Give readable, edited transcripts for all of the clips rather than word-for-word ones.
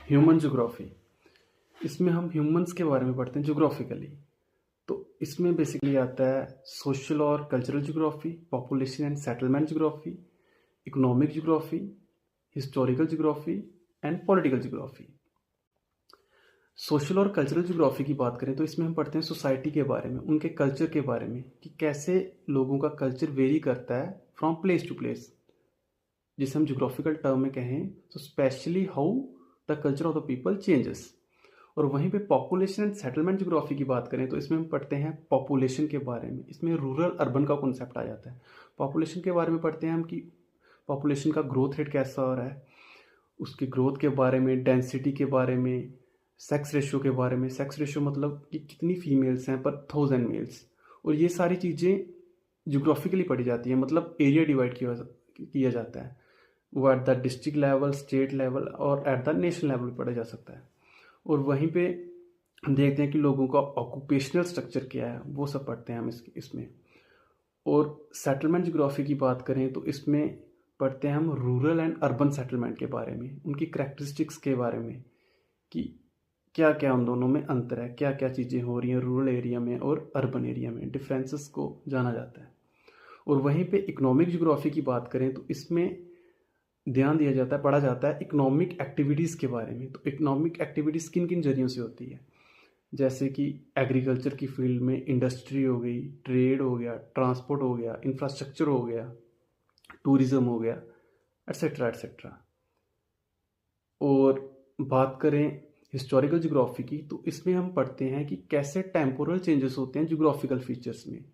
Human geography. इसमें हम humans के बारे में पढ़ते हैं ज्योग्राफिकली। तो इसमें बेसिकली आता है सोशल और cultural geography, population and settlement geography, economic geography, historical geography and political geography. Social और कल्चरल ज्योग्राफी की बात करें तो इसमें हम पढ़ते हैं सोसाइटी के बारे में, उनके कल्चर के बारे में कि कैसे लोगों का कल्चर वेरी करता है फ्रॉम प्लेस टू प्लेस। जिसे हम ज्योग्राफिकल टर्म में कहें तो specially how the culture of the people changes. और वहीं पे पॉपुलेशन एंड सेटलमेंट ज्योग्राफी की बात करें तो इसमें हम पढ़ते हैं पॉपुलेशन के बारे में। इसमें रूरल अर्बन का कॉन्सेप्ट आ जाता है। पॉपुलेशन के बारे में पढ़ते हैं हम कि पॉपुलेशन का ग्रोथ रेट कैसा हो रहा है, उसकी ग्रोथ के बारे में, डेंसिटी के बारे में, सेक्स रेशियो के बारे में। सेक्स रेशियो मतलब कि कितनी फीमेल्स हैं पर 1000 मेल्स। और ये सारी चीज़ें ज्योग्राफिकली पढ़ी जाती हैं, मतलब एरिया डिवाइड किया जाता है। वो at the district level, state level और एट द नेशनल लेवल पे पढ़ा जा सकता है। और वहीं पे हम देखते हैं कि लोगों का ऑक्यूपेशनल स्ट्रक्चर क्या है, वो सब पढ़ते हैं हम इसमें। और सेटलमेंट ज्योग्राफी की बात करें तो इसमें पढ़ते हैं हम रूरल एंड अर्बन सेटलमेंट के बारे में, उनकी करैक्टरिस्टिक्स के बारे में कि क्या क्या उन दोनों में अंतर है, क्या क्या चीज़ें हो रही हैं रूरल एरिया में और अर्बन एरिया में, डिफरेंसेस को जाना जाता है। और वहीं पे इकोनॉमिक ज्योग्राफी की बात करें तो इसमें ध्यान दिया जाता है, पढ़ा जाता है इकोनॉमिक एक्टिविटीज़ के बारे में। तो इकोनॉमिक एक्टिविटीज़ किन किन जरियों से होती है, जैसे कि एग्रीकल्चर की फील्ड में इंडस्ट्री हो गई, ट्रेड हो गया, ट्रांसपोर्ट हो गया, इंफ्रास्ट्रक्चर हो गया, टूरिज्म हो गया, एट्सेट्रा एट्सेट्रा। और बात करें हिस्टोरिकल ज्योग्राफी की तो इसमें हम पढ़ते हैं कि कैसे टेम्पोरल चेंजेस होते हैं ज्योग्राफिकल फीचर्स में।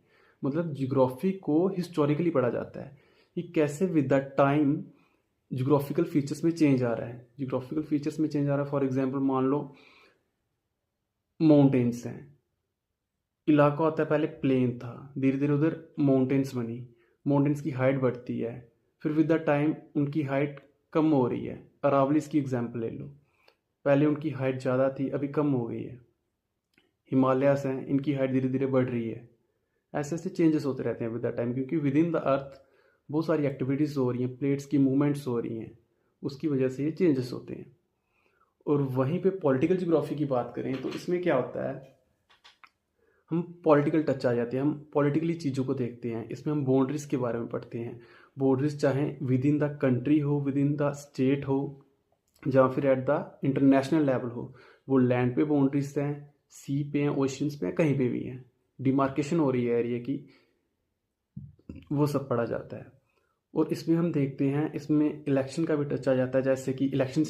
मतलब ज्योग्राफी को हिस्टोरिकली पढ़ा जाता है कि कैसे with the time geographical features में चेंज आ रहा है। ज्योग्राफिकल फीचर्स में चेंज आ रहा है, फॉर एग्जांपल मान लो माउंटेन्स हैं, इलाका होता है पहले प्लेन था, धीरे धीरे उधर माउंटेन्स बनी, माउंटेन्स की हाइट बढ़ती है, फिर विद द टाइम उनकी हाइट कम हो रही है। अरावलीज की एग्जांपल ले लो, पहले उनकी हाइट ज़्यादा थी, अभी कम हो गई है। हिमालयास हैं, इनकी हाइट धीरे धीरे बढ़ रही है। ऐसे ऐसे चेंजेस होते रहते हैं विद द टाइम, क्योंकि विद इन द अर्थ बहुत सारी एक्टिविटीज़ हो रही हैं, प्लेट्स की मूवमेंट्स हो रही हैं, उसकी वजह से ये चेंजेस होते हैं। और वहीं पे पॉलिटिकल ज्योग्राफी की बात करें तो इसमें क्या होता है, हम पॉलिटिकल टच आ जाते हैं, हम पॉलिटिकली चीज़ों को देखते हैं। इसमें हम बाउंड्रीज के बारे में पढ़ते हैं। बाउंड्रीज चाहे विद इन द कंट्री हो, विद इन द स्टेट हो, या फिर एट द इंटरनेशनल लेवल हो। वो लैंड पे बाउंड्रीज हैं, सी पे हैं, ओशंस पे हैं, कहीं पे भी हैं, डिमार्केशन हो रही है एरिया की, वो सब पढ़ा जाता है। और इसमें हम देखते हैं, इसमें इलेक्शन का भी टच आ जाता है, जैसे कि इलेक्शन